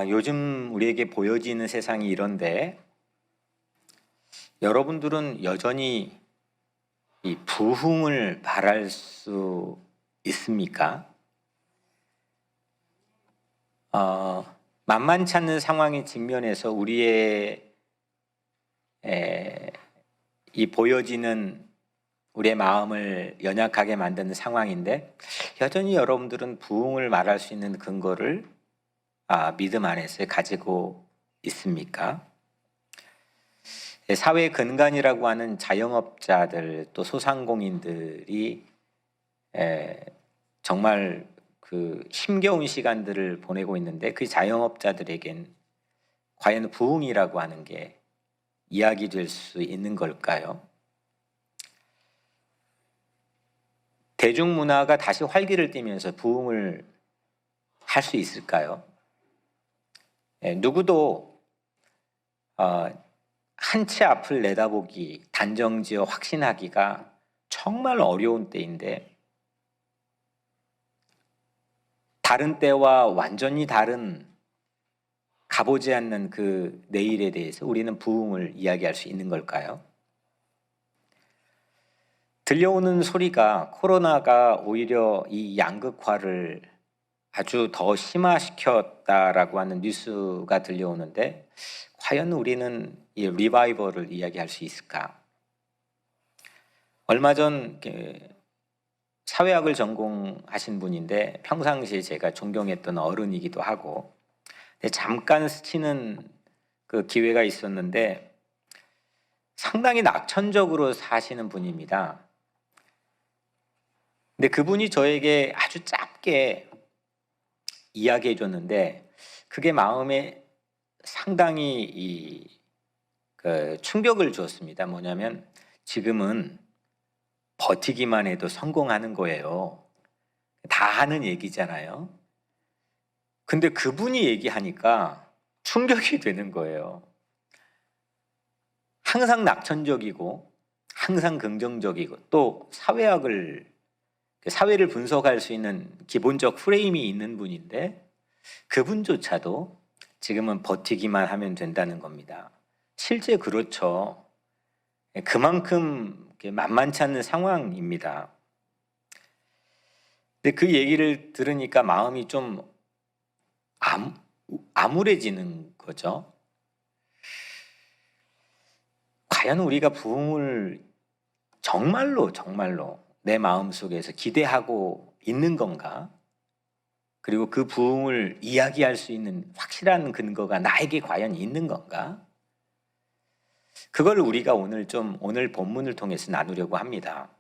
요즘 우리에게 보여지는 세상이 이런데 여러분들은 여전히 이 부흥을 바랄 수 있습니까? 만만치 않은 상황에 직면해서 우리의 이 보여지는 우리의 마음을 연약하게 만드는 상황인데 여전히 여러분들은 부흥을 말할 수 있는 근거를 믿음 안에서 가지고 있습니까? 사회 근간이라고 하는 자영업자들 또 소상공인들이 정말 그 힘겨운 시간들을 보내고 있는데 그 자영업자들에겐 과연 부흥이라고 하는 게 이야기될 수 있는 걸까요? 대중문화가 다시 활기를 띠면서 부흥을 할 수 있을까요? 누구도 한 치 앞을 내다보기, 단정지어 확신하기가 정말 어려운 때인데 다른 때와 완전히 다른 가보지 않는 그 내일에 대해서 우리는 부흥을 이야기할 수 있는 걸까요? 들려오는 소리가 코로나가 오히려 이 양극화를 아주 더 심화시켰다라고 하는 뉴스가 들려오는데 과연 우리는 이 리바이벌을 이야기할 수 있을까? 얼마 전 사회학을 전공하신 분인데 평상시에 제가 존경했던 어른이기도 하고 잠깐 스치는 그 기회가 있었는데 상당히 낙천적으로 사시는 분입니다. 근데 그분이 저에게 아주 짧게 이야기해 줬는데 그게 마음에 상당히 충격을 주었습니다. 뭐냐면 지금은 버티기만 해도 성공하는 거예요. 다 하는 얘기잖아요. 근데 그분이 얘기하니까 충격이 되는 거예요. 항상 낙천적이고 항상 긍정적이고 또 사회를 분석할 수 있는 기본적 프레임이 있는 분인데 그분조차도 지금은 버티기만 하면 된다는 겁니다. 실제 그렇죠. 그만큼 만만치 않은 상황입니다. 근데 그 얘기를 들으니까 마음이 좀 암울해지는 거죠. 과연 우리가 부흥을 정말로 내 마음속에서 기대하고 있는 건가? 그리고 그 부흥을 이야기할 수 있는 확실한 근거가 나에게 과연 있는 건가? 그걸 우리가 오늘 본문을 통해서 나누려고 합니다.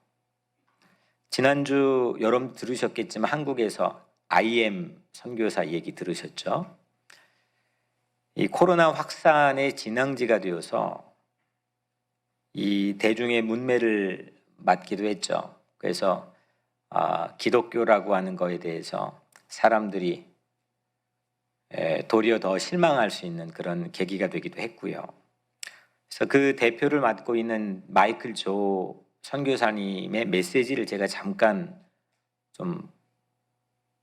지난주 여러분 들으셨겠지만 한국에서 IM 선교사 얘기 들으셨죠? 이 코로나 확산의 진앙지가 되어서 이 대중의 문매를 맞기도 했죠. 그래서 기독교라고 하는 거에 대해서 사람들이 도리어 더 실망할 수 있는 그런 계기가 되기도 했고요. 그래서 그 대표를 맡고 있는 마이클 조 선교사님의 메시지를 제가 잠깐 좀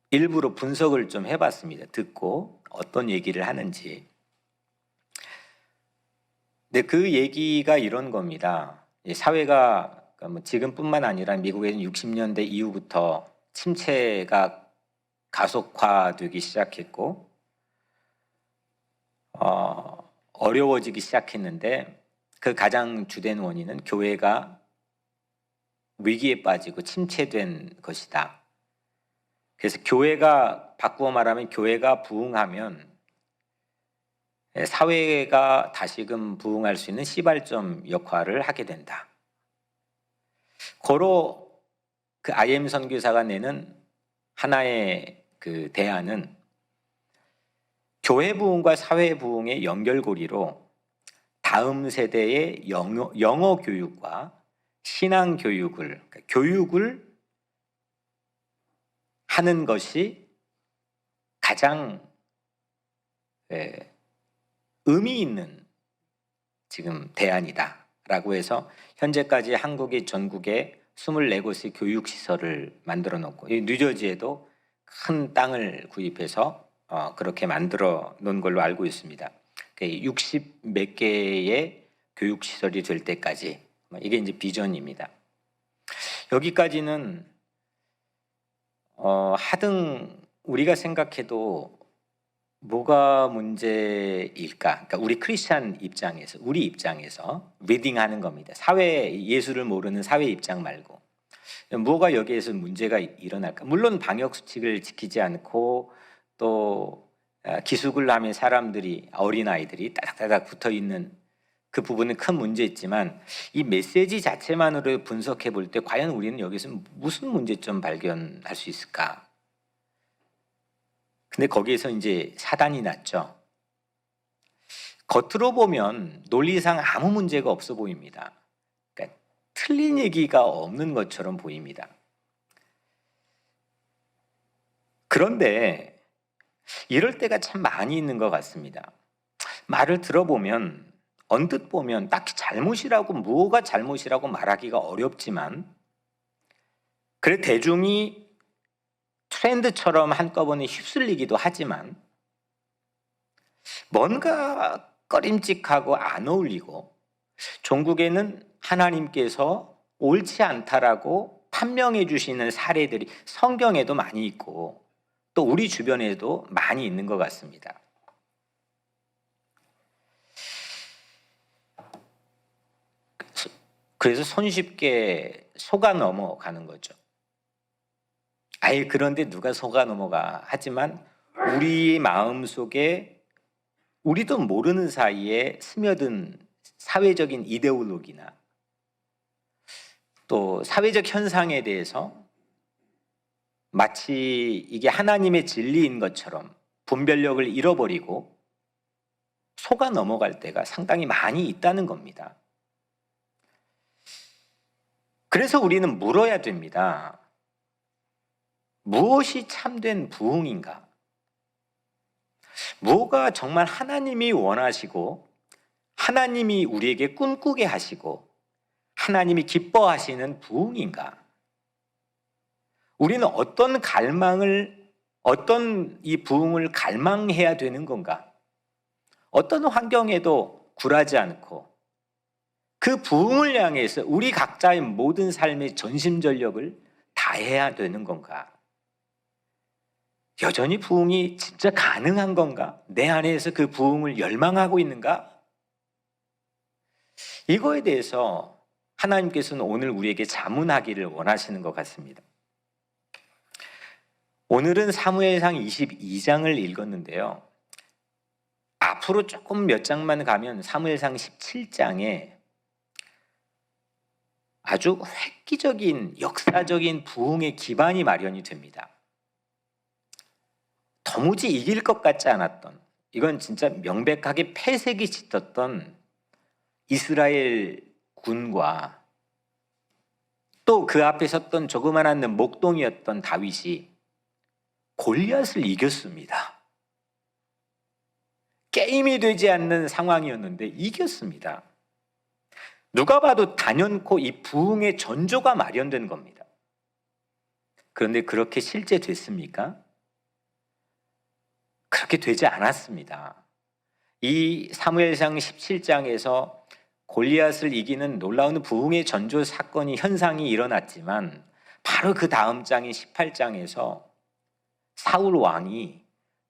일부러 분석을 좀 해봤습니다. 듣고 어떤 얘기를 하는지. 근데 그 얘기가 이런 겁니다. 사회가 지금뿐만 아니라 미국에는 60년대 이후부터 침체가 가속화되기 시작했고 어려워지기 시작했는데 그 가장 주된 원인은 교회가 위기에 빠지고 침체된 것이다. 그래서 바꾸어 말하면 교회가 부흥하면 사회가 다시금 부흥할 수 있는 시발점 역할을 하게 된다. 고로 그 IM 선교사가 내는 하나의 그 대안은 교회 부흥과 사회 부흥의 연결고리로 다음 세대의 영어 교육과 신앙 교육을 하는 것이 가장 의미 있는 지금 대안이다라고 해서 현재까지 한국이 전국에 24곳의 교육시설을 만들어 놓고 뉴저지에도 큰 땅을 구입해서 그렇게 만들어 놓은 걸로 알고 있습니다. 60 몇 개의 교육 시설이 될 때까지 이게 이제 비전입니다. 여기까지는 하등 우리가 생각해도 뭐가 문제일까? 그러니까 우리 크리스찬 입장에서, 우리 입장에서 리딩하는 겁니다. 사회 예수를 모르는 사회 입장 말고 뭐가 여기에서 문제가 일어날까? 물론 방역 수칙을 지키지 않고 또 기숙을 하면 사람들이 어린 아이들이 따닥따닥 붙어 있는 그 부분은 큰 문제있지만 이 메시지 자체만으로 분석해 볼 때 과연 우리는 여기서 무슨 문제점 발견할 수 있을까? 근데 거기에서 이제 사단이 났죠. 겉으로 보면 논리상 아무 문제가 없어 보입니다. 그러니까 틀린 얘기가 없는 것처럼 보입니다. 그런데 이럴 때가 참 많이 있는 것 같습니다. 말을 들어보면 언뜻 보면 딱히 잘못이라고 뭐가 잘못이라고 말하기가 어렵지만 그래 대중이 트렌드처럼 한꺼번에 휩쓸리기도 하지만 뭔가 꺼림칙하고 안 어울리고 종국에는 하나님께서 옳지 않다라고 판명해 주시는 사례들이 성경에도 많이 있고 또 우리 주변에도 많이 있는 것 같습니다. 그래서 손쉽게 속아 넘어가는 거죠. 아예 그런데 누가 속아 넘어가? 하지만 우리 마음속에 우리도 모르는 사이에 스며든 사회적인 이데올로기나 또 사회적 현상에 대해서 마치 이게 하나님의 진리인 것처럼 분별력을 잃어버리고 속아 넘어갈 때가 상당히 많이 있다는 겁니다. 그래서 우리는 물어야 됩니다. 무엇이 참된 부흥인가? 뭐가 정말 하나님이 원하시고 하나님이 우리에게 꿈꾸게 하시고 하나님이 기뻐하시는 부흥인가? 우리는 어떤 갈망을, 어떤 이 부흥을 갈망해야 되는 건가? 어떤 환경에도 굴하지 않고 그 부흥을 향해서 우리 각자의 모든 삶의 전심전력을 다해야 되는 건가? 여전히 부흥이 진짜 가능한 건가? 내 안에서 그 부흥을 열망하고 있는가? 이거에 대해서 하나님께서는 오늘 우리에게 자문하기를 원하시는 것 같습니다. 오늘은 사무엘상 22장을 읽었는데요. 앞으로 조금 몇 장만 가면 사무엘상 17장에 아주 획기적인 역사적인 부흥의 기반이 마련이 됩니다. 도무지 이길 것 같지 않았던, 이건 진짜 명백하게 패색이 짙었던 이스라엘 군과 또 그 앞에 섰던 조그만한 목동이었던 다윗이 골리앗을 이겼습니다. 게임이 되지 않는 상황이었는데 이겼습니다. 누가 봐도 단연코 이 부흥의 전조가 마련된 겁니다. 그런데 그렇게 실제 됐습니까? 그렇게 되지 않았습니다. 이 사무엘상 17장에서 골리앗을 이기는 놀라운 부흥의 전조 사건이 현상이 일어났지만 바로 그 다음 장인 18장에서 사울 왕이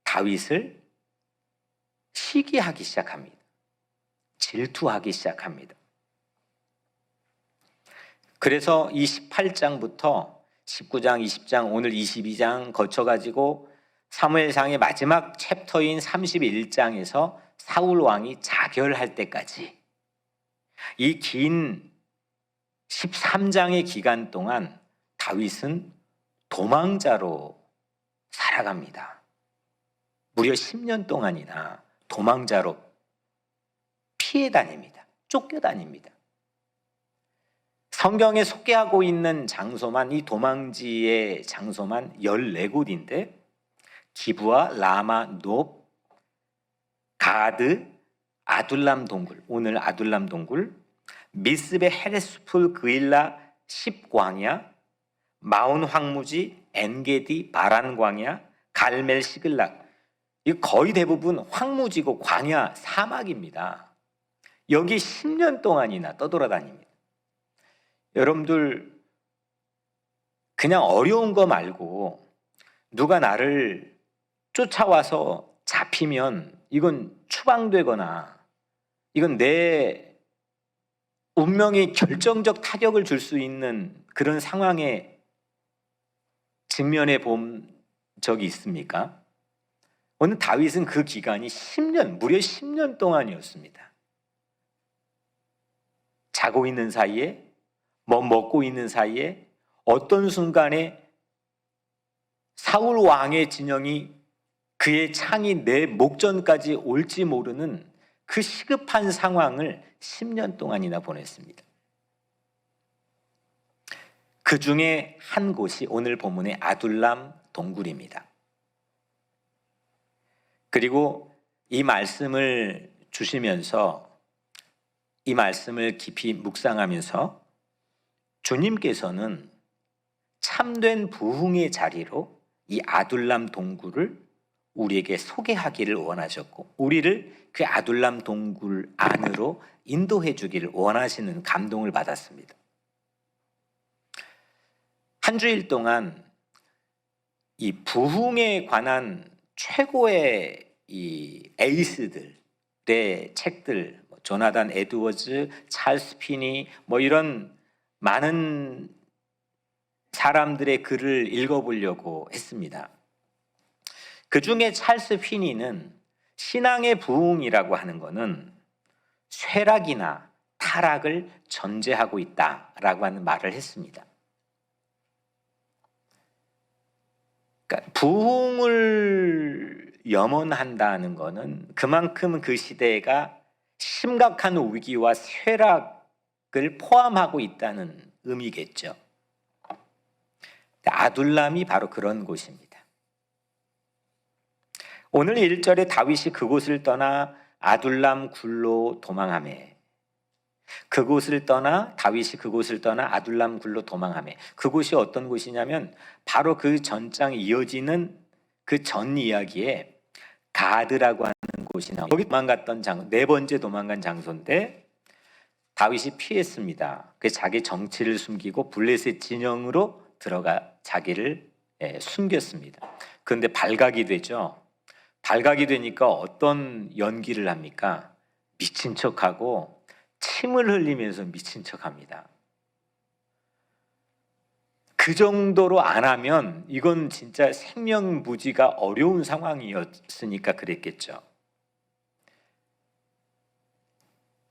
다윗을 시기하기 시작합니다. 질투하기 시작합니다. 그래서 이 18장부터 19장, 20장, 오늘 22장 거쳐가지고 사무엘상의 마지막 챕터인 31장에서 사울 왕이 자결할 때까지 이 긴 13장의 기간 동안 다윗은 도망자로 살아갑니다. 무려 10년 동안이나 도망자로 피해 다닙니다. 쫓겨 다닙니다. 성경에 소개하고 있는 장소만, 이 도망지의 장소만 14곳인데 기브아, 라마, 높, 가드, 아둘람 동굴, 오늘 아둘람 동굴, 미스베 헤레스풀 그일라 10광야, 마온 황무지, 엔게디 바란 광야, 갈멜 시글락, 이 거의 대부분 황무지고 광야 사막입니다. 여기 10년 동안이나 떠돌아다닙니다. 여러분들 그냥 어려운 거 말고 누가 나를 쫓아와서 잡히면 이건 추방되거나 이건 내 운명에 결정적 타격을 줄 수 있는 그런 상황에 직면해 본 적이 있습니까? 오늘 다윗은 그 기간이 10년, 무려 10년 동안이었습니다. 자고 있는 사이에, 뭐 먹고 있는 사이에 어떤 순간에 사울 왕의 진영이 그의 창이 내 목전까지 올지 모르는 그 시급한 상황을 10년 동안이나 보냈습니다. 그 중에 한 곳이 오늘 본문의 아둘람 동굴입니다. 그리고 이 말씀을 주시면서 이 말씀을 깊이 묵상하면서 주님께서는 참된 부흥의 자리로 이 아둘람 동굴을 우리에게 소개하기를 원하셨고 우리를 그 아둘람 동굴 안으로 인도해 주기를 원하시는 감동을 받았습니다. 한 주일 동안 이 부흥에 관한 최고의 이 에이스들의 책들, 조나단 에드워즈, 찰스 피니 이런 많은 사람들의 글을 읽어보려고 했습니다. 그 중에 찰스 피니는 신앙의 부흥이라고 하는 것은 쇠락이나 타락을 전제하고 있다라고 하는 말을 했습니다. 그러니까 부흥을 염원한다는 것은 그만큼 그 시대가 심각한 위기와 쇠락을 포함하고 있다는 의미겠죠. 아둘람이 바로 그런 곳입니다. 오늘 1절에 다윗이 그곳을 떠나 아둘람 굴로 도망하매 다윗이 그곳을 떠나 아둘람 굴로 도망하매 그곳이 어떤 곳이냐면 바로 그 전장에 이어지는 그 전 이야기에 가드라고 하는 곳이 나옵니다. 여기 도망갔던 네 번째 도망간 장소인데 다윗이 피했습니다. 그래서 자기 정체를 숨기고 블레셋 진영으로 들어가 자기를 숨겼습니다. 그런데 발각이 되죠. 발각이 되니까 어떤 연기를 합니까? 미친 척하고 침을 흘리면서 미친 척합니다. 그 정도로 안 하면 이건 진짜 생명무지가 어려운 상황이었으니까 그랬겠죠.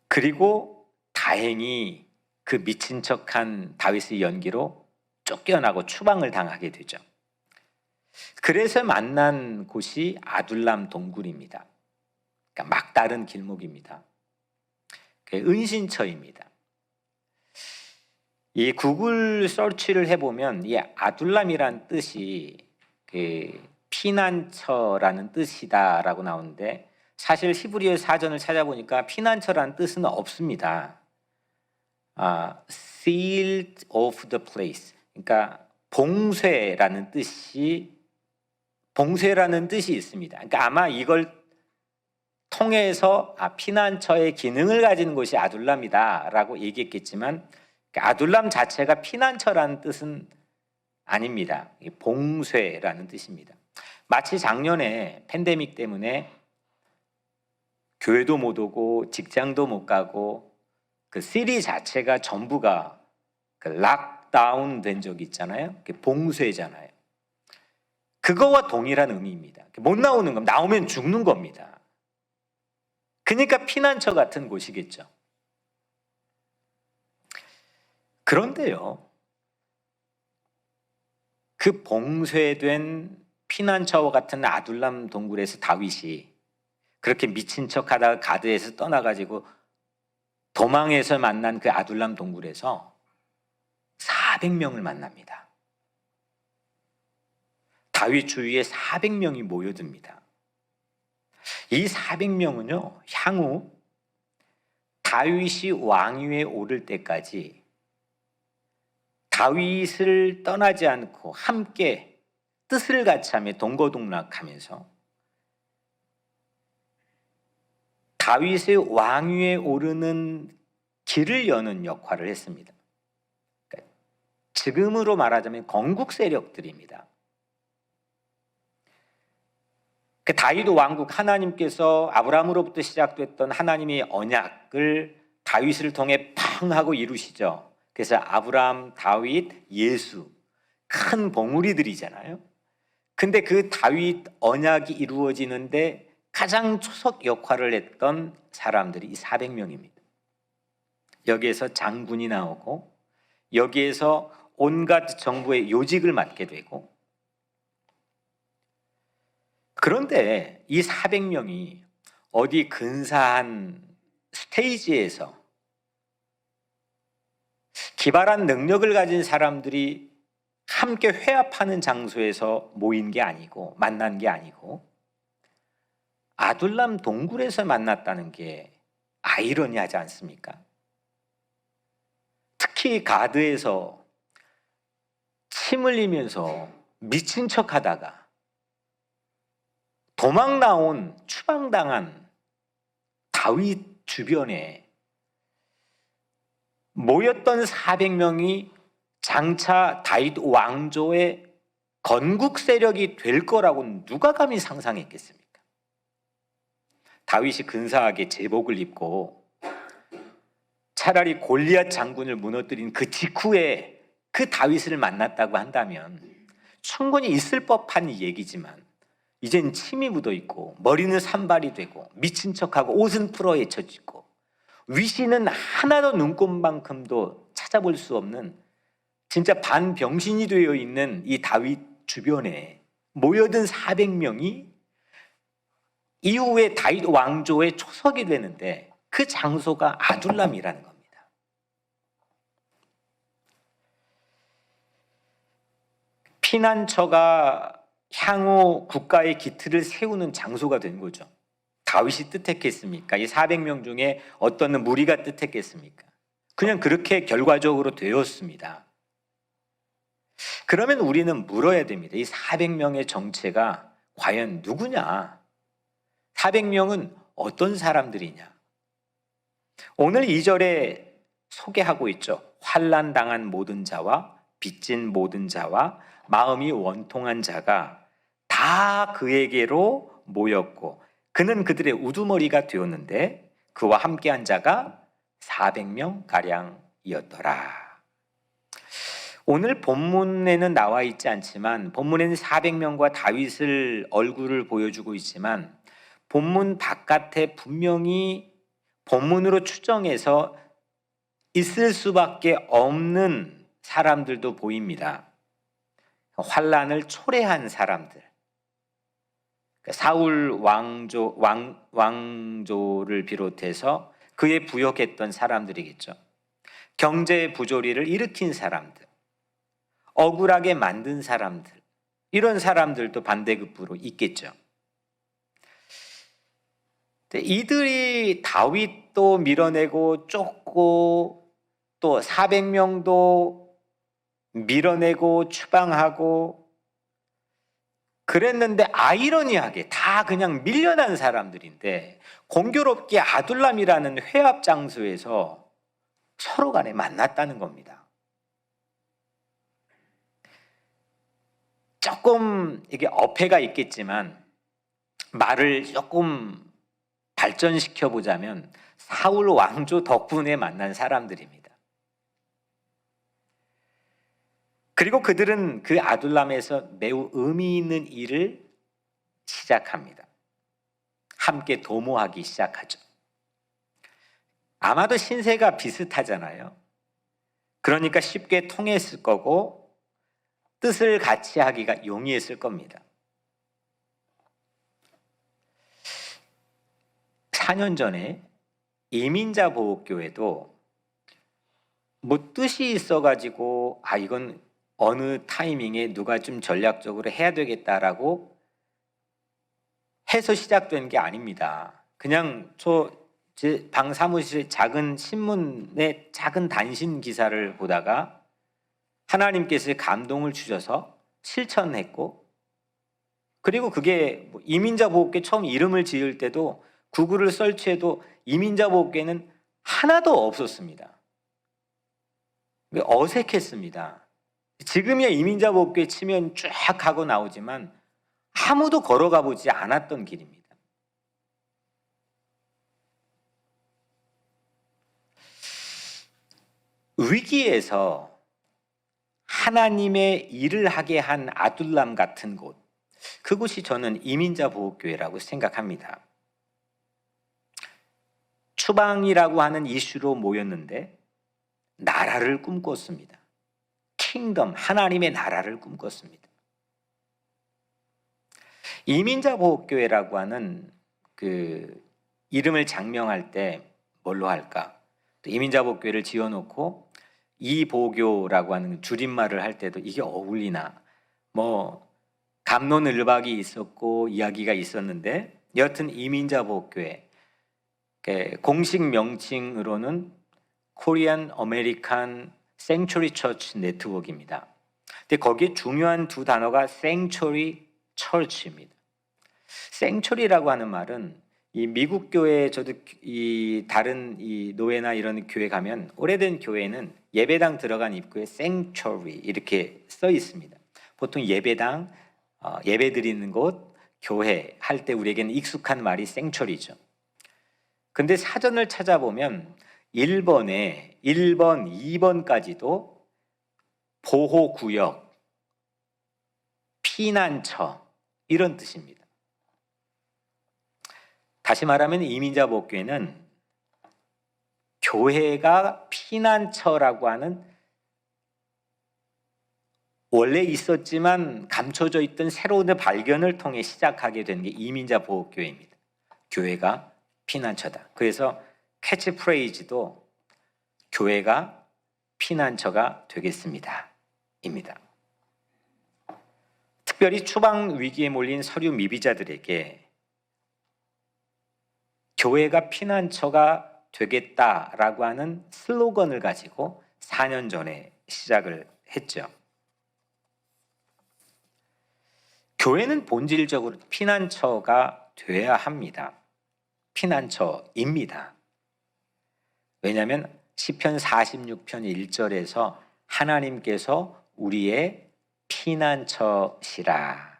그리고 다행히 그 미친 척한 다윗의 연기로 쫓겨나고 추방을 당하게 되죠. 그래서 만난 곳이 아둘람 동굴입니다. 그러니까 막다른 길목입니다. 은신처입니다. 이 구글 서치를 해보면 이 아둘람이란 뜻이 그 피난처라는 뜻이다라고 나오는데 사실 히브리어 사전을 찾아보니까 피난처라는 뜻은 없습니다. sealed of the place, 그러니까 봉쇄라는 뜻이 있습니다. 그러니까 아마 이걸 통해서 피난처의 기능을 가진 곳이 아둘람이다라고 얘기했겠지만 아둘람 자체가 피난처라는 뜻은 아닙니다. 봉쇄라는 뜻입니다. 마치 작년에 팬데믹 때문에 교회도 못 오고 직장도 못 가고 그 시리 자체가 전부가 그 락다운 된 적이 있잖아요. 봉쇄잖아요. 그거와 동일한 의미입니다. 못 나오는 겁니다. 나오면 죽는 겁니다. 그러니까 피난처 같은 곳이겠죠. 그런데요, 그 봉쇄된 피난처와 같은 아둘람 동굴에서 다윗이 그렇게 미친 척하다가 가드에서 떠나가지고 도망해서 만난 그 아둘람 동굴에서 400명을 만납니다. 다윗 주위에 400명이 모여듭니다. 이 400명은요, 향후 다윗이 왕위에 오를 때까지 다윗을 떠나지 않고 함께 뜻을 같이 하며 동거동락하면서 다윗의 왕위에 오르는 길을 여는 역할을 했습니다. 그러니까 지금으로 말하자면 건국 세력들입니다. 그 다윗 왕국, 하나님께서 아브라함으로부터 시작됐던 하나님의 언약을 다윗을 통해 팡 하고 이루시죠. 그래서 아브라함, 다윗, 예수, 큰 봉우리들이잖아요. 근데 그 다윗 언약이 이루어지는데 가장 초석 역할을 했던 사람들이 이 400명입니다. 여기에서 장군이 나오고, 여기에서 온갖 정부의 요직을 맡게 되고, 그런데 이 400명이 어디 근사한 스테이지에서 기발한 능력을 가진 사람들이 함께 회합하는 장소에서 모인 게 아니고, 만난 게 아니고, 아둘람 동굴에서 만났다는 게 아이러니하지 않습니까? 특히 가드에서 침 흘리면서 미친 척 하다가 도망 나온, 추방당한 다윗 주변에 모였던 400명이 장차 다윗 왕조의 건국 세력이 될 거라고 누가 감히 상상했겠습니까? 다윗이 근사하게 제복을 입고 차라리 골리앗 장군을 무너뜨린 그 직후에 그 다윗을 만났다고 한다면 충분히 있을 법한 얘기지만, 이젠 침이 묻어 있고 머리는 산발이 되고 미친 척하고 옷은 풀어헤쳐지고 위신은 하나도 눈꼽만큼도 찾아볼 수 없는 진짜 반병신이 되어 있는 이 다윗 주변에 모여든 400명이 이후에 다윗 왕조의 초석이 되는데, 그 장소가 아둘람이라는 겁니다. 피난처가 향후 국가의 기틀을 세우는 장소가 된 거죠. 다윗이 뜻했겠습니까? 이 400명 중에 어떤 무리가 뜻했겠습니까? 그냥 그렇게 결과적으로 되었습니다. 그러면 우리는 물어야 됩니다. 이 400명의 정체가 과연 누구냐? 400명은 어떤 사람들이냐? 오늘 2절에 소개하고 있죠. 환난 당한 모든 자와 빚진 모든 자와 마음이 원통한 자가 다 그에게로 모였고 그는 그들의 우두머리가 되었는데 그와 함께한 자가 400명 가량이었더라. 오늘 본문에는 나와 있지 않지만, 본문에는 400명과 다윗을 얼굴을 보여주고 있지만, 본문 바깥에 분명히 본문으로 추정해서 있을 수밖에 없는 사람들도 보입니다. 환난을 초래한 사람들, 사울 왕조를 비롯해서 그에 부역했던 사람들이겠죠. 경제 부조리를 일으킨 사람들, 억울하게 만든 사람들, 이런 사람들도 반대급부로 있겠죠. 이들이 다윗도 밀어내고 쫓고 또 400명도 밀어내고 추방하고 그랬는데, 아이러니하게 다 그냥 밀려난 사람들인데 공교롭게 아둘람이라는 회합 장소에서 서로 간에 만났다는 겁니다. 조금 이게 어폐가 있겠지만 말을 조금 발전시켜 보자면 사울 왕조 덕분에 만난 사람들입니다. 그리고 그들은 그 아둘람에서 매우 의미 있는 일을 시작합니다. 함께 도모하기 시작하죠. 아마도 신세가 비슷하잖아요. 그러니까 쉽게 통했을 거고 뜻을 같이 하기가 용이했을 겁니다. 4년 전에 이민자 보호교회도 뭐 뜻이 있어가지고 이건 어느 타이밍에 누가 좀 전략적으로 해야 되겠다라고 해서 시작된 게 아닙니다. 그냥 제 방 사무실에 작은 신문의 작은 단신 기사를 보다가 하나님께서 감동을 주셔서 실천했고, 그리고 그게 이민자 보호교회 처음 이름을 지을 때도 구글을 설치해도 이민자 보호교회는 하나도 없었습니다. 어색했습니다. 지금이야 이민자 보호교회 치면 쫙 하고 나오지만 아무도 걸어가 보지 않았던 길입니다. 위기에서 하나님의 일을 하게 한 아둘람 같은 곳, 그곳이 저는 이민자 보호교회라고 생각합니다. 추방이라고 하는 이슈로 모였는데 나라를 꿈꿨습니다. 킹덤, 하나님의 나라를 꿈꿨습니다. 이민자 보호교회라고 하는 그 이름을 장명할 때 뭘로 할까? 이민자 보호교회를 지어놓고 이보교라고 하는 줄임말을 할 때도 이게 어울리나? 뭐 갑론을박이 있었고 이야기가 있었는데 여튼 이민자 보호교회 공식 명칭으로는 코리안 아메리칸 생츄리 처치 네트워크입니다. 근데 거기에 중요한 두 단어가 생츄리 처치입니다. 생츄리라고 하는 말은 이 미국 교회, 저도 이 다른 이 노회나 이런 교회 가면 오래된 교회는 예배당 들어간 입구에 sanctuary 이렇게 써 있습니다. 보통 예배당, 예배 드리는 곳, 교회 할 때 우리에게는 익숙한 말이 sanctuary죠. 근데 사전을 찾아보면 1번에 1번, 2번까지도 보호구역, 피난처 이런 뜻입니다. 다시 말하면 이민자 보호교회는 교회가 피난처라고 하는 원래 있었지만 감춰져 있던 새로운 발견을 통해 시작하게 된 게 이민자 보호교회입니다. 교회가 피난처다. 그래서 캐치프레이즈도 교회가 피난처가 되겠습니다. 입니다. 특별히 추방 위기에 몰린 서류 미비자들에게 교회가 피난처가 되겠다라고 하는 슬로건을 가지고 4년 전에 시작을 했죠. 교회는 본질적으로 피난처가 되어야 합니다. 피난처입니다. 왜냐하면 시편 46편 1절에서 하나님께서 우리의 피난처시라.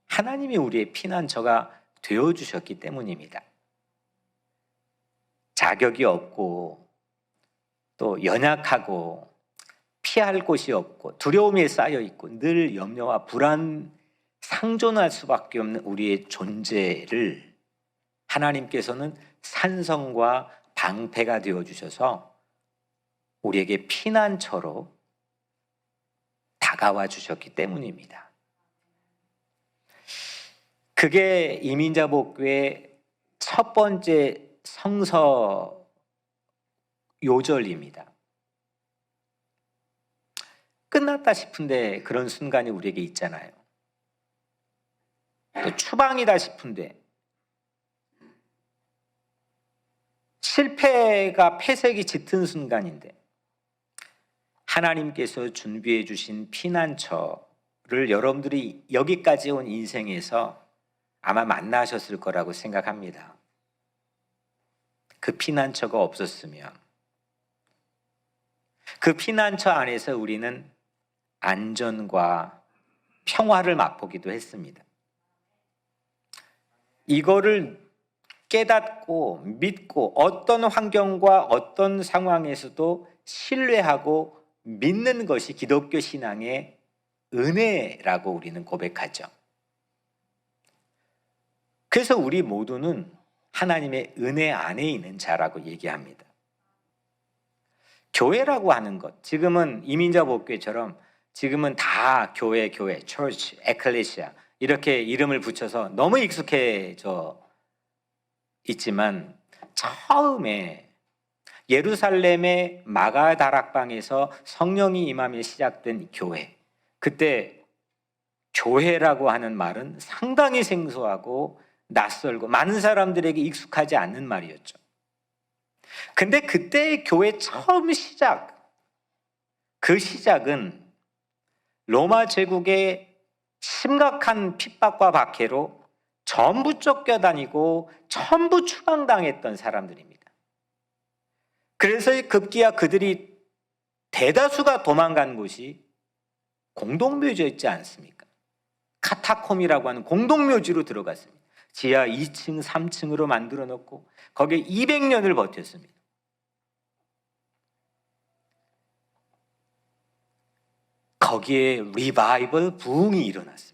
하나님이 우리의 피난처가 되어주셨기 때문입니다. 자격이 없고 또 연약하고 피할 곳이 없고 두려움에 쌓여 있고 늘 염려와 불안 상존할 수밖에 없는 우리의 존재를 하나님께서는 산성과 방패가 되어주셔서 우리에게 피난처로 다가와 주셨기 때문입니다. 그게 이민자 보호교회의 첫 번째 성서 요절입니다. 끝났다 싶은데 그런 순간이 우리에게 있잖아요. 또 추방이다 싶은데 실패가 패색이 짙은 순간인데 하나님께서 준비해 주신 피난처를 여러분들이 여기까지 온 인생에서 아마 만나셨을 거라고 생각합니다. 그 피난처가 없었으면 그 피난처 안에서 우리는 안전과 평화를 맛보기도 했습니다. 이거를 깨닫고 믿고 어떤 환경과 어떤 상황에서도 신뢰하고 믿는 것이 기독교 신앙의 은혜라고 우리는 고백하죠. 그래서 우리 모두는 하나님의 은혜 안에 있는 자라고 얘기합니다. 교회라고 하는 것, 지금은 이민자 보호교회처럼 지금은 다 교회, church, ecclesia 이렇게 이름을 붙여서 너무 익숙해져 있지만 처음에 예루살렘의 마가다락방에서 성령이 임하며 시작된 교회, 그때 교회라고 하는 말은 상당히 생소하고 낯설고 많은 사람들에게 익숙하지 않는 말이었죠. 근데 그때의 교회 처음 시작, 그 시작은 로마 제국의 심각한 핍박과 박해로 전부 쫓겨다니고 전부 추방당했던 사람들입니다. 그래서 급기야 그들이 대다수가 도망간 곳이 공동묘지였지 않습니까? 카타콤이라고 하는 공동묘지로 들어갔습니다. 지하 2층, 3층으로 만들어 놓고 거기에 200년을 버텼습니다. 거기에 리바이벌 부흥이 일어났습니다.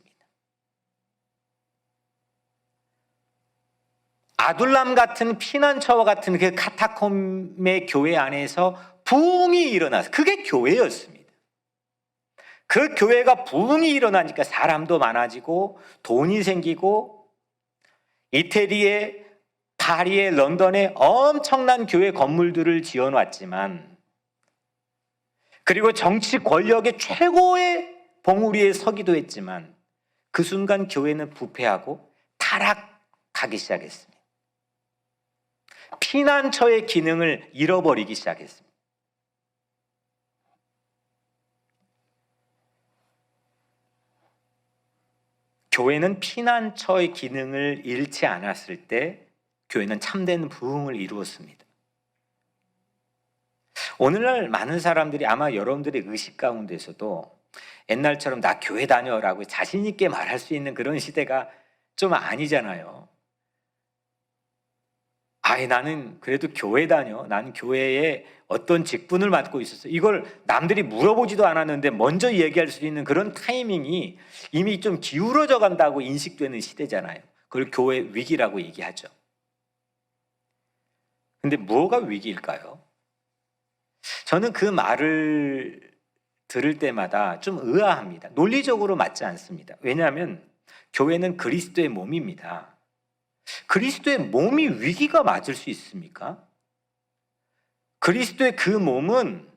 아둘람 같은 피난처와 같은 그 카타콤의 교회 안에서 부흥이 일어났어요. 그게 교회였습니다. 그 교회가 부흥이 일어나니까 사람도 많아지고 돈이 생기고 이태리에 파리에 런던에 엄청난 교회 건물들을 지어놨지만 그리고 정치 권력의 최고의 봉우리에 서기도 했지만 그 순간 교회는 부패하고 타락하기 시작했습니다. 피난처의 기능을 잃어버리기 시작했습니다. 교회는 피난처의 기능을 잃지 않았을 때 교회는 참된 부흥을 이루었습니다. 오늘날 많은 사람들이 아마 여러분들의 의식 가운데서도 옛날처럼 나 교회 다녀라고 자신 있게 말할 수 있는 그런 시대가 좀 아니잖아요. 나는 그래도 교회 다녀. 나는 교회에 어떤 직분을 맡고 있었어. 이걸 남들이 물어보지도 않았는데 먼저 얘기할 수 있는 그런 타이밍이 이미 좀 기울어져 간다고 인식되는 시대잖아요. 그걸 교회 위기라고 얘기하죠. 근데 뭐가 위기일까요? 저는 그 말을 들을 때마다 좀 의아합니다. 논리적으로 맞지 않습니다. 왜냐하면 교회는 그리스도의 몸입니다. 그리스도의 몸이 위기가 맞을 수 있습니까? 그리스도의 그 몸은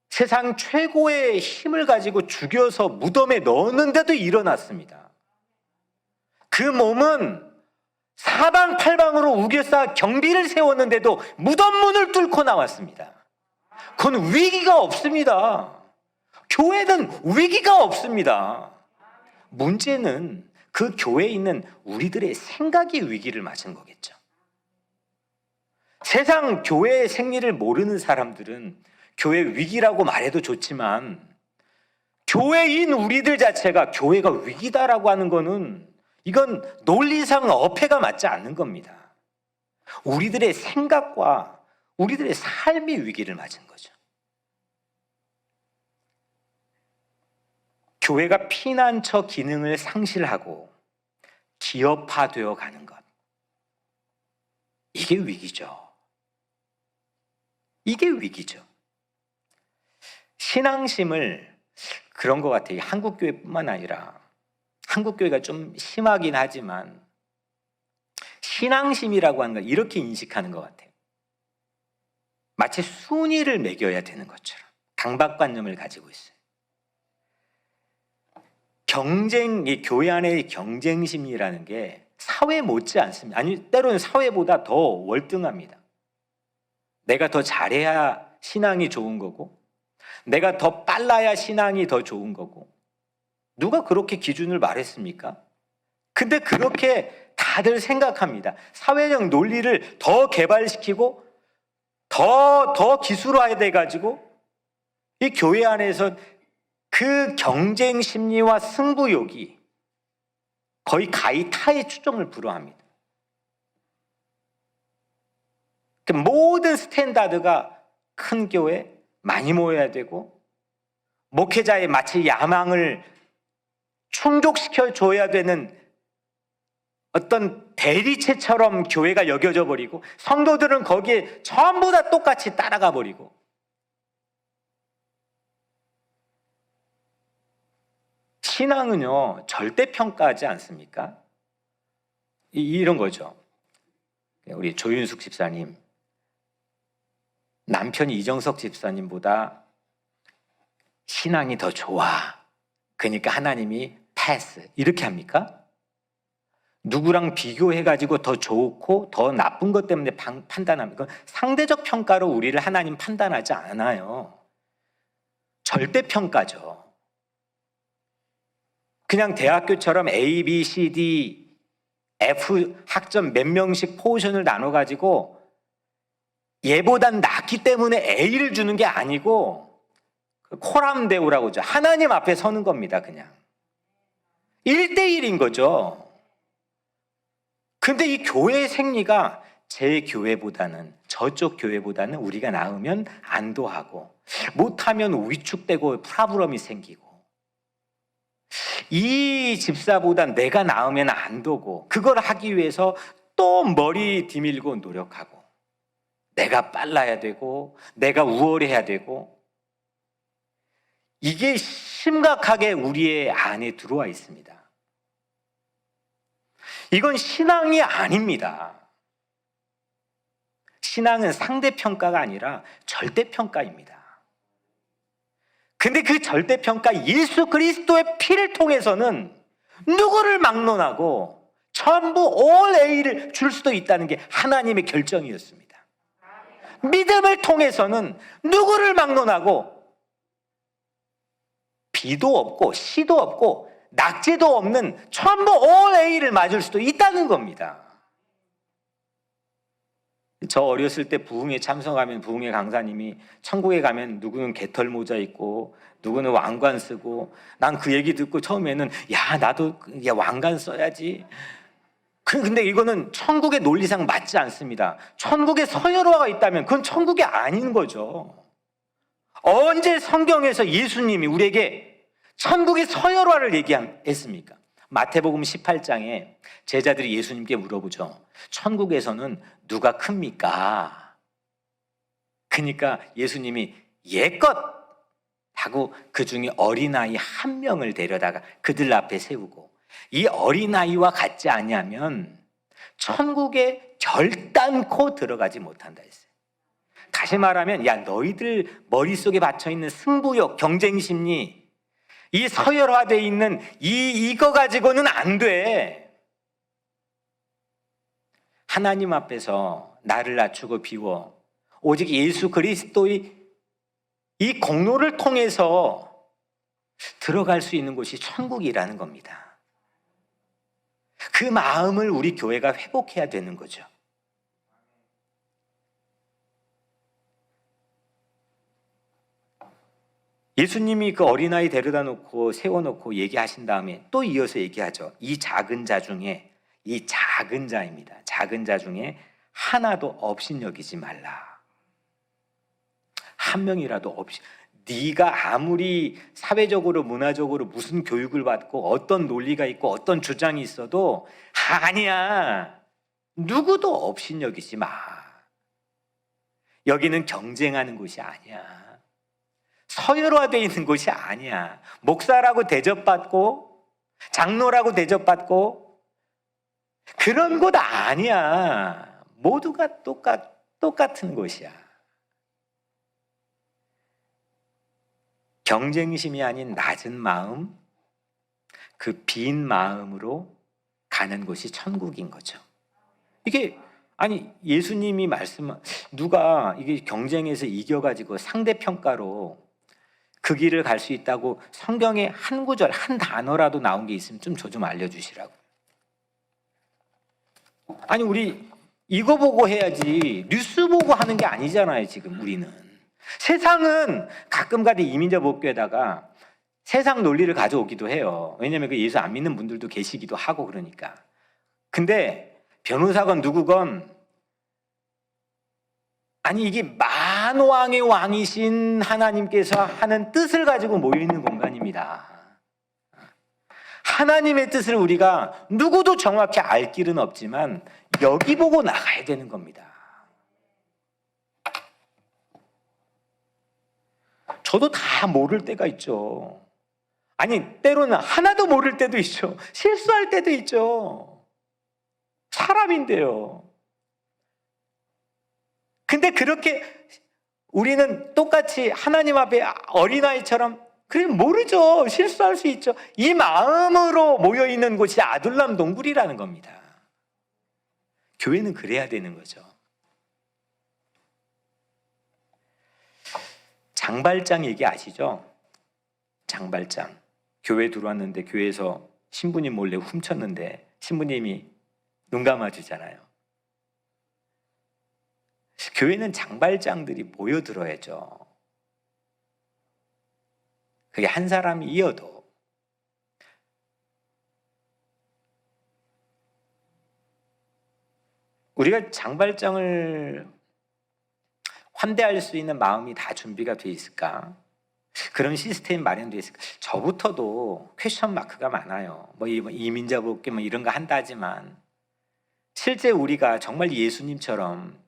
세상 최고의 힘을 가지고 죽여서 무덤에 넣었는데도 일어났습니다. 그 몸은 사방팔방으로 우겨싸 경비를 세웠는데도 무덤 문을 뚫고 나왔습니다. 그건 위기가 없습니다. 교회는 위기가 없습니다. 문제는 그 교회에 있는 우리들의 생각이 위기를 맞은 거겠죠. 세상 교회의 생리를 모르는 사람들은 교회 위기라고 말해도 좋지만 교회인 우리들 자체가 교회가 위기다라고 하는 거는 이건 논리상 어폐가 맞지 않는 겁니다. 우리들의 생각과 우리들의 삶이 위기를 맞은 거죠. 교회가 피난처 기능을 상실하고 기업화되어 가는 것. 이게 위기죠. 이게 위기죠. 신앙심을 그런 것 같아요. 한국교회뿐만 아니라 한국교회가 좀 심하긴 하지만 신앙심이라고 하는 걸 이렇게 인식하는 것 같아요. 마치 순위를 매겨야 되는 것처럼 강박관념을 가지고 있어요. 이 교회 안의 경쟁심이라는 게 사회 못지 않습니다. 아니, 때로는 사회보다 더 월등합니다. 내가 더 잘해야 신앙이 좋은 거고, 내가 더 빨라야 신앙이 더 좋은 거고, 누가 그렇게 기준을 말했습니까? 근데 그렇게 다들 생각합니다. 사회적 논리를 더 개발시키고, 더 기술화해야 돼가지고, 이 교회 안에서 그 경쟁 심리와 승부욕이 거의 가히 추종을 불허합니다. 모든 스탠다드가 큰 교회, 많이 모여야 되고 목회자의 마치 야망을 충족시켜 줘야 되는 어떤 대리체처럼 교회가 여겨져 버리고 성도들은 거기에 전부 다 똑같이 따라가 버리고 신앙은요 절대평가하지 않습니까? 이런 거죠. 우리 조윤숙 집사님 남편이 이정석 집사님보다 신앙이 더 좋아. 그러니까 하나님이 패스 이렇게 합니까? 누구랑 비교해가지고 더 좋고 더 나쁜 것 때문에 판단합니까? 상대적 평가로 우리를 하나님 판단하지 않아요. 절대평가죠. 그냥 대학교처럼 A, B, C, D F 학점 몇 명씩 포션을 나눠가지고 얘보단 낫기 때문에 A를 주는 게 아니고 코람데오라고 하죠. 하나님 앞에 서는 겁니다. 그냥 1대1인 거죠. 근데 이 교회의 생리가 제 교회보다는, 저쪽 교회보다는 우리가 나으면 안도하고 못하면 위축되고 프라브럼이 생기고, 이 집사보다 내가 나으면 안도고, 그걸 하기 위해서 또 머리 디밀고 노력하고, 내가 빨라야 되고 내가 우월해야 되고, 이게 심각하게 우리의 안에 들어와 있습니다. 이건 신앙이 아닙니다. 신앙은 상대평가가 아니라 절대평가입니다. 근데 그 절대평가, 예수 그리스도의 피를 통해서는 누구를 막론하고 전부 all A를 줄 수도 있다는 게 하나님의 결정이었습니다. 믿음을 통해서는 누구를 막론하고 B도 없고 C도 없고 낙제도 없는 전부 all A를 맞을 수도 있다는 겁니다. 저 어렸을 때 부흥회 참석하면 부흥회 강사님이 천국에 가면 누구는 개털 모자 입고 누구는 왕관 쓰고, 난 그 얘기 듣고 처음에는 야 나도 야 왕관 써야지. 근데 이거는 천국의 논리상 맞지 않습니다. 천국에 서열화가 있다면 그건 천국이 아닌 거죠. 언제 성경에서 예수님이 우리에게 천국의 서열화를 얘기했습니까? 마태복음 18장에 제자들이 예수님께 물어보죠. 천국에서는 누가 큽니까? 그러니까 예수님이 예껏 하고 그 중에 어린아이 한 명을 데려다가 그들 앞에 세우고, 이 어린아이와 같지 아니하면 천국에 결단코 들어가지 못한다 했어요. 다시 말하면 야 너희들 머릿속에 받쳐있는 승부욕, 경쟁심리, 이 서열화되어 있는 이거 가지고는 안 돼. 하나님 앞에서 나를 낮추고 비워 오직 예수 그리스도의 이 공로를 통해서 들어갈 수 있는 곳이 천국이라는 겁니다. 그 마음을 우리 교회가 회복해야 되는 거죠. 예수님이 그 어린아이 데려다 놓고 세워놓고 얘기하신 다음에 또 이어서 얘기하죠. 이 작은 자 중에, 이 작은 자입니다. 작은 자 중에 하나도 업신여기지 말라. 한 명이라도 없이, 네가 아무리 사회적으로 문화적으로 무슨 교육을 받고 어떤 논리가 있고 어떤 주장이 있어도 아니야. 누구도 업신여기지 마. 여기는 경쟁하는 곳이 아니야. 서열화되어 있는 곳이 아니야. 목사라고 대접받고 장로라고 대접받고 그런 곳 아니야. 모두가 똑같은 곳이야. 경쟁심이 아닌 낮은 마음, 그 빈 마음으로 가는 곳이 천국인 거죠. 이게 아니 예수님이 누가 이게 경쟁에서 이겨가지고 상대평가로 그 길을 갈 수 있다고 성경에 한 구절, 한 단어라도 나온 게 있으면 좀 알려주시라고. 아니 우리 이거 보고 해야지 뉴스 보고 하는 게 아니잖아요. 지금 우리는 세상은 가끔가다 이민자 복교에다가 세상 논리를 가져오기도 해요. 왜냐하면 그 예수 안 믿는 분들도 계시기도 하고 그러니까. 근데 변호사건 누구건 아니 이게 만왕의 왕이신 하나님께서 하는 뜻을 가지고 모여있는 공간입니다. 하나님의 뜻을 우리가 누구도 정확히 알 길은 없지만 여기 보고 나가야 되는 겁니다. 저도 다 모를 때가 있죠. 아니 때로는 하나도 모를 때도 있죠. 실수할 때도 있죠. 사람인데요. 근데 그렇게 우리는 똑같이 하나님 앞에 어린아이처럼 그래 모르죠. 실수할 수 있죠. 이 마음으로 모여있는 곳이 아둘람 동굴이라는 겁니다. 교회는 그래야 되는 거죠. 장발장 얘기 아시죠? 장발장. 교회 들어왔는데 교회에서 신부님 몰래 훔쳤는데 신부님이 눈 감아주잖아요. 교회는 장발장들이 모여들어야죠. 그게 한 사람이어도. 우리가 장발장을 환대할 수 있는 마음이 다 준비가 돼 있을까? 그런 시스템이 마련되어 있을까? 저부터도 퀘스천 마크가 많아요. 뭐 이민자 복귀 뭐 이런 거 한다 하지만 실제 우리가 정말 예수님처럼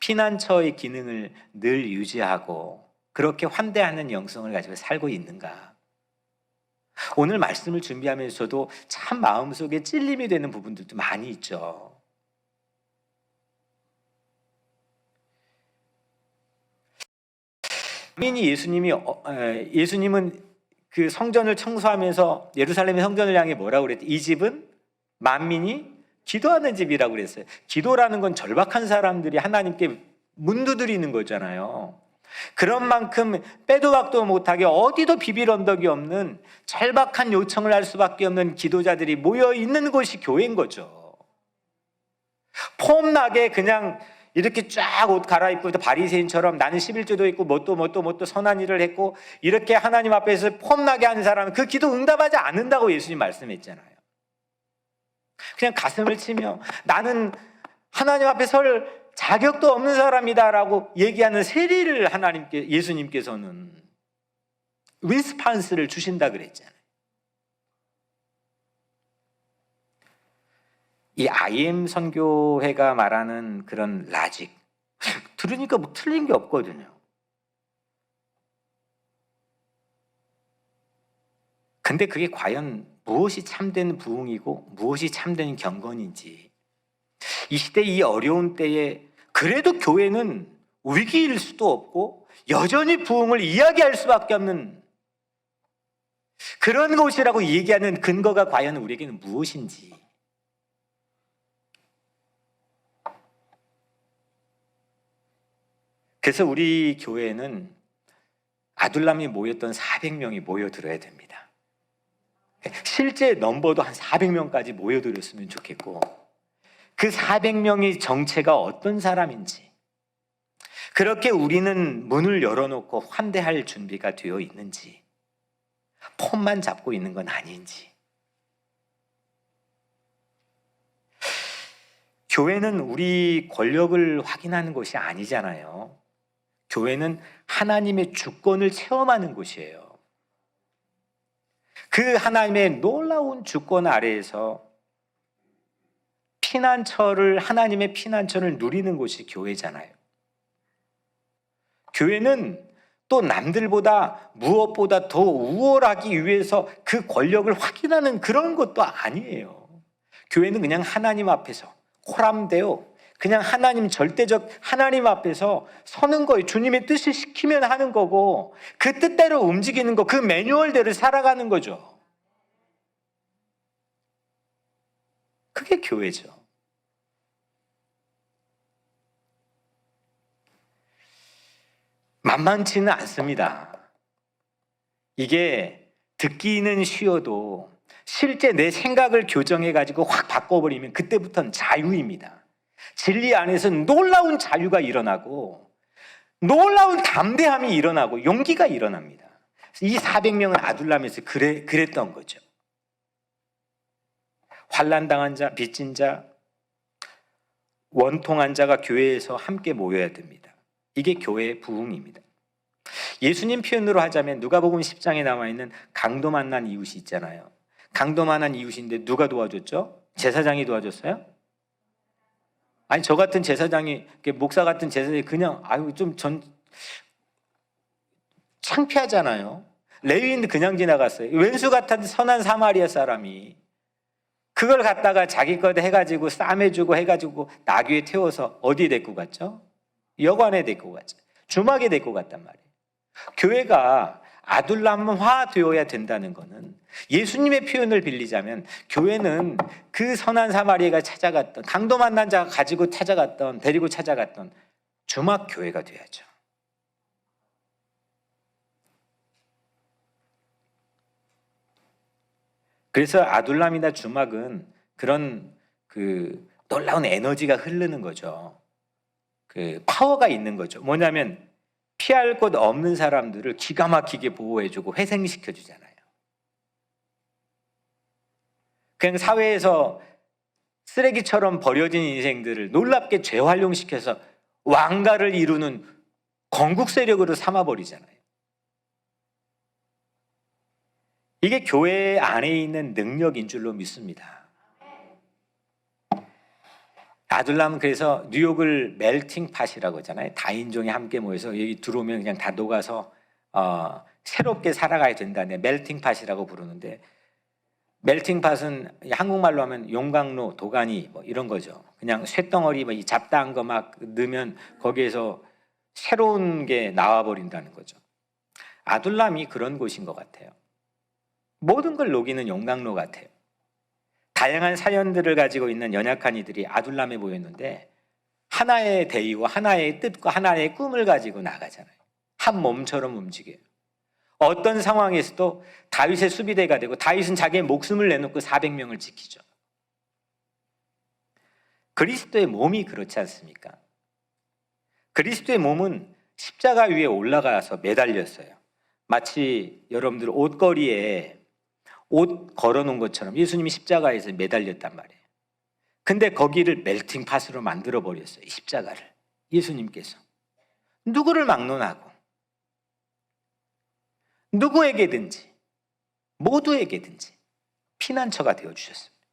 피난처의 기능을 늘 유지하고 그렇게 환대하는 영성을 가지고 살고 있는가? 오늘 말씀을 준비하면서도 참 마음속에 찔림이 되는 부분들도 많이 있죠. 예수님은 그 성전을 청소하면서 예루살렘의 성전을 향해 뭐라고 그랬지? 이 집은 만민이 기도하는 집이라고 그랬어요. 기도라는 건 절박한 사람들이 하나님께 문두드리는 거잖아요. 그런 만큼 빼도 박도 못하게 어디도 비빌 언덕이 없는 절박한 요청을 할 수밖에 없는 기도자들이 모여 있는 곳이 교회인 거죠. 폼나게 그냥 이렇게 쫙 옷 갈아입고 바리새인처럼 나는 11조도 있고 뭣도 선한 일을 했고 이렇게 하나님 앞에서 폼나게 하는 사람은 그 기도 응답하지 않는다고 예수님 말씀했잖아요. 그냥 가슴을 치며 나는 하나님 앞에 설 자격도 없는 사람이다라고 얘기하는 세리를 예수님께서는 리스판스를 주신다 그랬잖아요. 이 IM 선교회가 말하는 그런 라직 들으니까 뭐 틀린 게 없거든요. 근데 그게 과연 무엇이 참된 부흥이고 무엇이 참된 경건인지 이 시대 이 어려운 때에 그래도 교회는 위기일 수도 없고 여전히 부흥을 이야기할 수밖에 없는 그런 곳이라고 얘기하는 근거가 과연 우리에게는 무엇인지. 그래서 우리 교회는 아둘람이 모였던 400명이 모여들어야 됩니다. 실제 넘버도 한 400명까지 모여들었으면 좋겠고 그 400명의 정체가 어떤 사람인지 그렇게 우리는 문을 열어놓고 환대할 준비가 되어 있는지 폼만 잡고 있는 건 아닌지. 교회는 우리 권력을 확인하는 곳이 아니잖아요. 교회는 하나님의 주권을 체험하는 곳이에요. 그 하나님의 놀라운 주권 아래에서 하나님의 피난처를 누리는 곳이 교회잖아요. 교회는 또 남들보다 무엇보다 더 우월하기 위해서 그 권력을 확인하는 그런 것도 아니에요. 교회는 그냥 하나님 앞에서 코람데오 그냥 절대적 하나님 앞에서 서는 거예요. 주님의 뜻을 시키면 하는 거고 그 뜻대로 움직이는 거, 그 매뉴얼대로 살아가는 거죠. 그게 교회죠. 만만치는 않습니다. 이게 듣기는 쉬워도 실제 내 생각을 교정해가지고 확 바꿔버리면 그때부터는 자유입니다. 진리 안에서는 놀라운 자유가 일어나고 놀라운 담대함이 일어나고 용기가 일어납니다. 이 400명은 아둘람에서 그랬던 거죠. 환난당한 자, 빚진 자, 원통한 자가 교회에서 함께 모여야 됩니다. 이게 교회의 부흥입니다. 예수님 표현으로 하자면 누가복음 10장에 나와 있는 강도 만난 이웃이 있잖아요. 강도 만난 이웃인데 누가 도와줬죠? 제사장이 도와줬어요? 아니 저 같은 제사장이 목사 같은 제사장이 그냥 창피하잖아요. 레위인도 그냥 지나갔어요. 왼수 같은 선한 사마리아 사람이 그걸 갖다가 자기 것 해가지고 싸매주고 해가지고 나귀에 태워서 어디에 데리고 갔죠? 여관에 데리고 갔죠. 주막에 데리고 갔단 말이에요. 교회가 아둘람화 되어야 된다는 것은 예수님의 표현을 빌리자면 교회는 그 선한 사마리아가 찾아갔던 강도 만난 자가 데리고 찾아갔던 주막 교회가 되어야죠. 그래서 아둘람이나 주막은 그런 놀라운 에너지가 흐르는 거죠. 그 파워가 있는 거죠. 뭐냐면 피할 곳 없는 사람들을 기가 막히게 보호해주고 회생시켜주잖아요. 그냥 사회에서 쓰레기처럼 버려진 인생들을 놀랍게 재활용시켜서 왕가를 이루는 건국 세력으로 삼아버리잖아요. 이게 교회 안에 있는 능력인 줄로 믿습니다. 아둘람은 그래서 뉴욕을 멜팅팟이라고 하잖아요. 다인종이 함께 모여서 여기 들어오면 그냥 다 녹아서 새롭게 살아가야 된다네. 멜팅팟이라고 부르는데, 멜팅팟은 한국말로 하면 용광로, 도가니 뭐 이런 거죠. 그냥 쇳덩어리 뭐 이 잡다한 거 막 넣으면 거기에서 새로운 게 나와버린다는 거죠. 아둘람이 그런 곳인 것 같아요. 모든 걸 녹이는 용광로 같아요. 다양한 사연들을 가지고 있는 연약한 이들이 아둘람에 모였는데 하나의 대의와 하나의 뜻과 하나의 꿈을 가지고 나가잖아요. 한 몸처럼 움직여요. 어떤 상황에서도 다윗의 수비대가 되고, 다윗은 자기의 목숨을 내놓고 400명을 지키죠. 그리스도의 몸이 그렇지 않습니까? 그리스도의 몸은 십자가 위에 올라가서 매달렸어요. 마치 여러분들 옷걸이에 옷 걸어놓은 것처럼 예수님이 십자가에서 매달렸단 말이에요. 근데 거기를 멜팅팟으로 만들어버렸어요. 십자가를. 예수님께서 누구를 막론하고 누구에게든지 모두에게든지 피난처가 되어주셨습니다.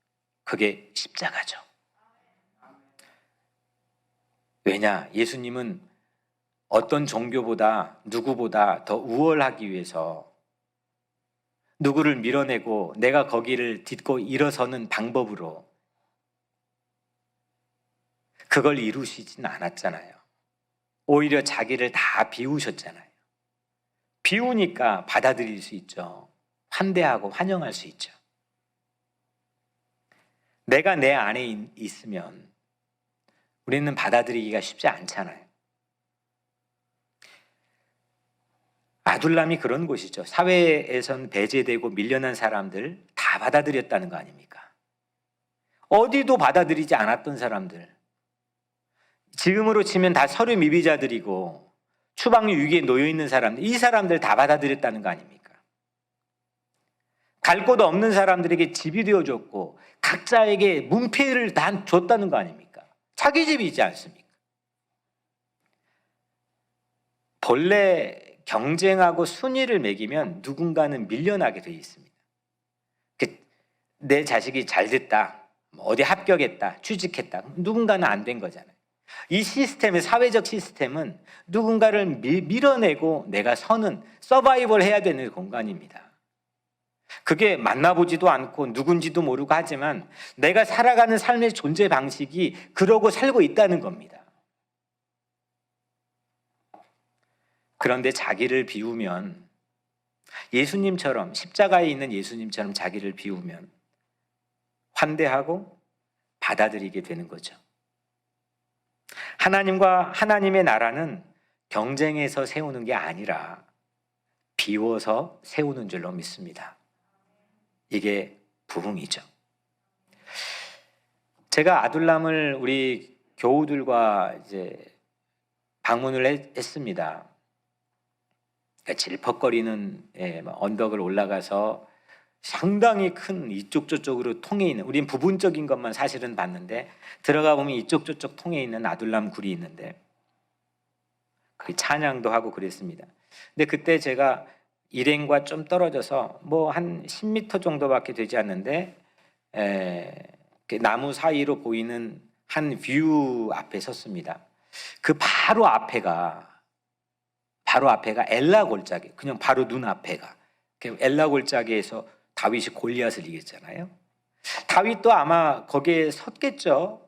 그게 십자가죠. 왜냐? 예수님은 어떤 종교보다 누구보다 더 우월하기 위해서 누구를 밀어내고 내가 거기를 딛고 일어서는 방법으로 그걸 이루시진 않았잖아요. 오히려 자기를 다 비우셨잖아요. 비우니까 받아들일 수 있죠. 환대하고 환영할 수 있죠. 내가 내 안에 있으면 우리는 받아들이기가 쉽지 않잖아요. 아둘람이 그런 곳이죠. 사회에선 배제되고 밀려난 사람들 다 받아들였다는 거 아닙니까? 어디도 받아들이지 않았던 사람들, 지금으로 치면 다 서류 미비자들이고 추방유 위기에 놓여 있는 사람들, 이 사람들 다 받아들였다는 거 아닙니까? 갈 곳 없는 사람들에게 집이 되어줬고 각자에게 문패를 다 줬다는 거 아닙니까? 자기 집이 있지 않습니까? 본래 경쟁하고 순위를 매기면 누군가는 밀려나게 돼 있습니다. 내 자식이 잘 됐다, 어디 합격했다, 취직했다, 누군가는 안 된 거잖아요. 이 시스템의 사회적 시스템은 누군가를 밀어내고 내가 서는 서바이벌 해야 되는 공간입니다. 그게 만나보지도 않고 누군지도 모르고 하지만 내가 살아가는 삶의 존재 방식이 그러고 살고 있다는 겁니다. 그런데 자기를 비우면, 예수님처럼, 십자가에 있는 예수님처럼 자기를 비우면 환대하고 받아들이게 되는 거죠. 하나님과 하나님의 나라는 경쟁해서 세우는 게 아니라 비워서 세우는 줄로 믿습니다. 이게 부흥이죠. 제가 아둘람을 우리 교우들과 이제 방문을 했습니다. 질퍽거리는 언덕을 올라가서 상당히 큰 이쪽 저쪽으로 통해 있는, 우린 부분적인 것만 사실은 봤는데 들어가 보면 이쪽 저쪽 통해 있는 아둘람 굴이 있는데 그 찬양도 하고 그랬습니다. 근데 그때 제가 일행과 좀 떨어져서 뭐 한 10m 정도밖에 되지 않는데 나무 사이로 보이는 한 뷰 앞에 섰습니다. 그 바로 앞에가 엘라 골짜기, 그냥 바로 눈앞에가 엘라 골짜기에서 다윗이 골리앗을 이겼잖아요. 다윗도 아마 거기에 섰겠죠.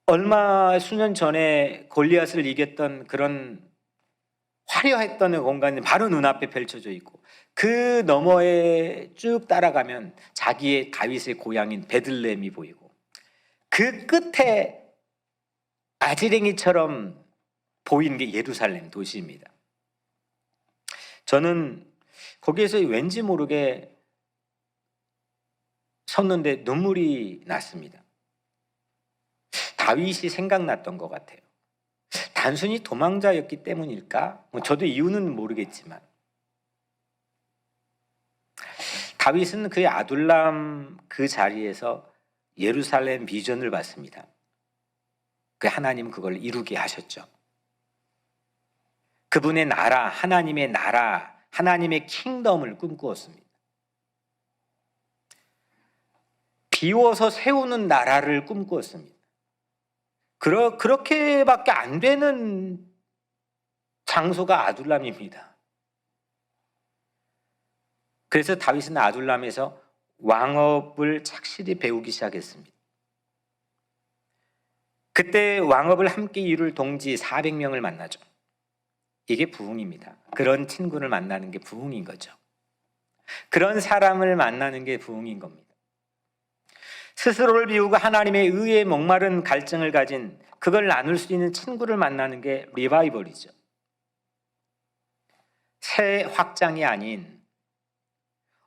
얼마 수년 전에 골리앗을 이겼던 그런 화려했던 공간이 바로 눈앞에 펼쳐져 있고, 그 너머에 쭉 따라가면 자기의 다윗의 고향인 베들레헴이 보이고, 그 끝에 아지랭이처럼 보이는 게 예루살렘 도시입니다. 저는 거기에서 왠지 모르게 섰는데 눈물이 났습니다. 다윗이 생각났던 것 같아요. 단순히 도망자였기 때문일까? 저도 이유는 모르겠지만 다윗은 그의 아둘람 그 자리에서 예루살렘 비전을 봤습니다. 그 하나님은 그걸 이루게 하셨죠. 그분의 나라, 하나님의 나라, 하나님의 킹덤을 꿈꾸었습니다. 비워서 세우는 나라를 꿈꾸었습니다. 그렇게밖에 안 되는 장소가 아둘람입니다. 그래서 다윗은 아둘람에서 왕업을 착실히 배우기 시작했습니다. 그때 왕업을 함께 이룰 동지 400명을 만나죠. 이게 부흥입니다. 그런 친구를 만나는 게 부흥인 거죠. 그런 사람을 만나는 게 부흥인 겁니다. 스스로를 비우고 하나님의 의에 목마른 갈증을 가진 그걸 나눌 수 있는 친구를 만나는 게 리바이벌이죠. 새 확장이 아닌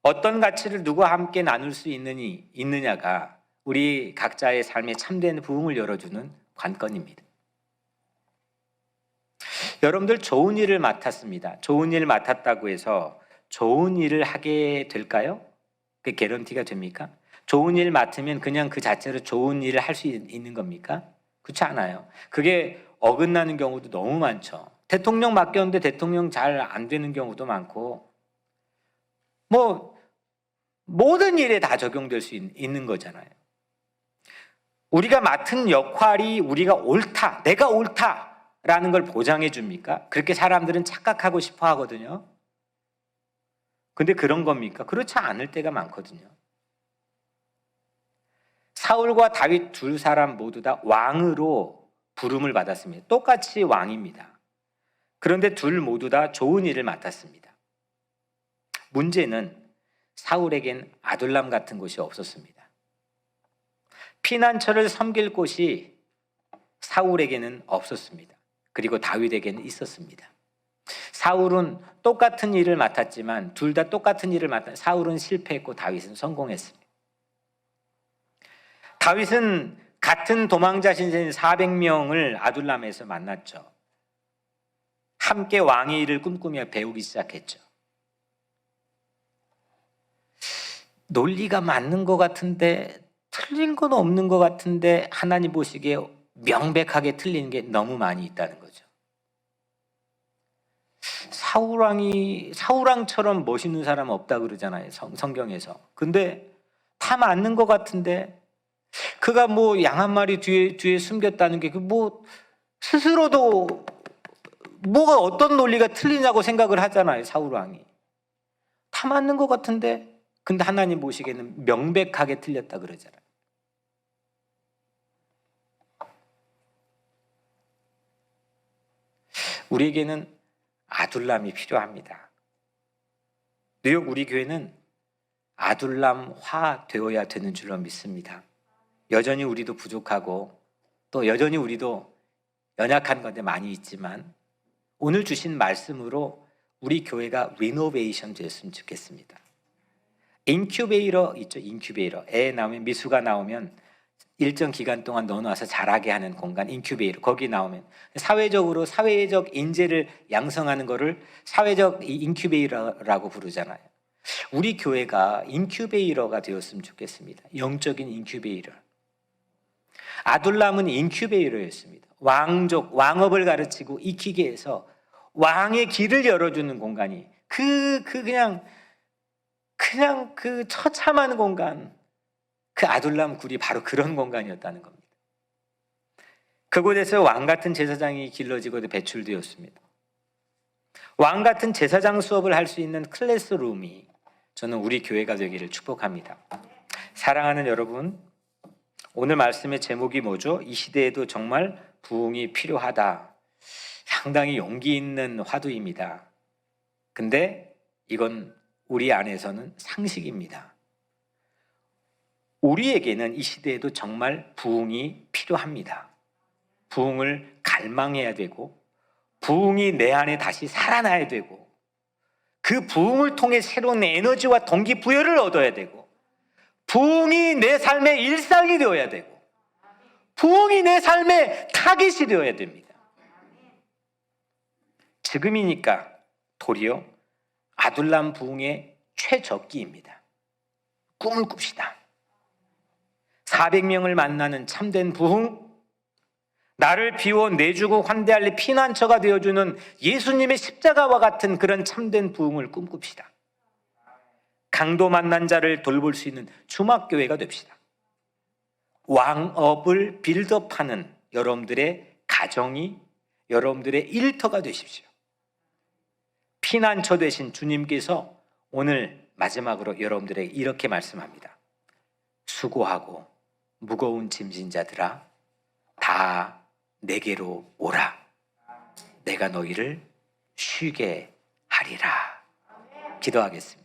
어떤 가치를 누구와 함께 나눌 수 있느냐가 우리 각자의 삶에 참된 부흥을 열어주는 관건입니다. 여러분들 좋은 일을 맡았습니다. 좋은 일을 맡았다고 해서 좋은 일을 하게 될까요? 그게 개런티가 됩니까? 좋은 일 맡으면 그냥 그 자체로 좋은 일을 할 수 있는 겁니까? 그렇지 않아요. 그게 어긋나는 경우도 너무 많죠. 대통령 맡겼는데 대통령 잘 안 되는 경우도 많고 모든 일에 다 적용될 수 있는 거잖아요. 우리가 맡은 역할이 우리가 옳다, 내가 옳다라는 걸 보장해 줍니까? 그렇게 사람들은 착각하고 싶어 하거든요. 근데 그런 겁니까? 그렇지 않을 때가 많거든요. 사울과 다윗 두 사람 모두 다 왕으로 부름을 받았습니다. 똑같이 왕입니다. 그런데 둘 모두 다 좋은 일을 맡았습니다. 문제는 사울에겐 아둘람 같은 곳이 없었습니다. 피난처를 섬길 곳이 사울에게는 없었습니다. 그리고 다윗에게는 있었습니다. 사울은 똑같은 일을 맡았지만 둘 다 똑같은 일을 사울은 실패했고 다윗은 성공했습니다. 다윗은 같은 도망자 신세인 400명을 아둘람에서 만났죠. 함께 왕의 일을 꿈꾸며 배우기 시작했죠. 논리가 맞는 것 같은데 틀린 건 없는 것 같은데 하나님 보시기에 명백하게 틀린 게 너무 많이 있다는 거죠. 사울왕처럼 멋있는 사람 없다 그러잖아요, 성경에서. 근데 다 맞는 것 같은데 그가 양 한 마리 뒤에 숨겼다는 게 스스로도 뭐가 어떤 논리가 틀리냐고 생각을 하잖아요, 사울왕이. 다 맞는 것 같은데 근데 하나님 보시기에는 명백하게 틀렸다 그러잖아요. 우리에게는 아둘람이 필요합니다. 뉴욕 우리 교회는 아둘람화 되어야 되는 줄로 믿습니다. 여전히 우리도 부족하고 또 여전히 우리도 연약한 건데 많이 있지만 오늘 주신 말씀으로 우리 교회가 리노베이션 됐으면 좋겠습니다. 인큐베이터 있죠. 인큐베이터. 애 나오면 미수가 나오면 일정 기간 동안 넣어놔서 자라게 하는 공간 인큐베이터. 거기 나오면 사회적 인재를 양성하는 거를 사회적 인큐베이터라고 부르잖아요. 우리 교회가 인큐베이터가 되었으면 좋겠습니다. 영적인 인큐베이터. 아둘람은 인큐베이터였습니다. 왕업을 가르치고 익히게 해서 왕의 길을 열어주는 공간이 그냥 그 처참한 공간, 그 아둘람 굴이 바로 그런 공간이었다는 겁니다. 그곳에서 왕 같은 제사장이 길러지고 배출되었습니다. 왕 같은 제사장 수업을 할 수 있는 클래스룸이 저는 우리 교회가 되기를 축복합니다. 사랑하는 여러분, 오늘 말씀의 제목이 뭐죠? 이 시대에도 정말 부흥이 필요하다. 상당히 용기 있는 화두입니다. 근데 이건 우리 안에서는 상식입니다. 우리에게는 이 시대에도 정말 부흥이 필요합니다. 부흥을 갈망해야 되고 부흥이 내 안에 다시 살아나야 되고 그 부흥을 통해 새로운 에너지와 동기부여를 얻어야 되고 부흥이 내 삶의 일상이 되어야 되고 부흥이 내 삶의 타깃이 되어야 됩니다. 지금이니까 도리어 아둘람 부흥의 최적기입니다. 꿈을 꿉시다. 400명을 만나는 참된 부흥, 나를 비워 내주고 환대할 피난처가 되어주는 예수님의 십자가와 같은 그런 참된 부흥을 꿈꿉시다. 강도 만난 자를 돌볼 수 있는 주막교회가 됩시다. 왕업을 빌드업하는 여러분들의 가정이 여러분들의 일터가 되십시오. 피난처 되신 주님께서 오늘 마지막으로 여러분들에게 이렇게 말씀합니다. 수고하고 무거운 짐진 자들아 다 내게로 오라. 내가 너희를 쉬게 하리라. 기도하겠습니다.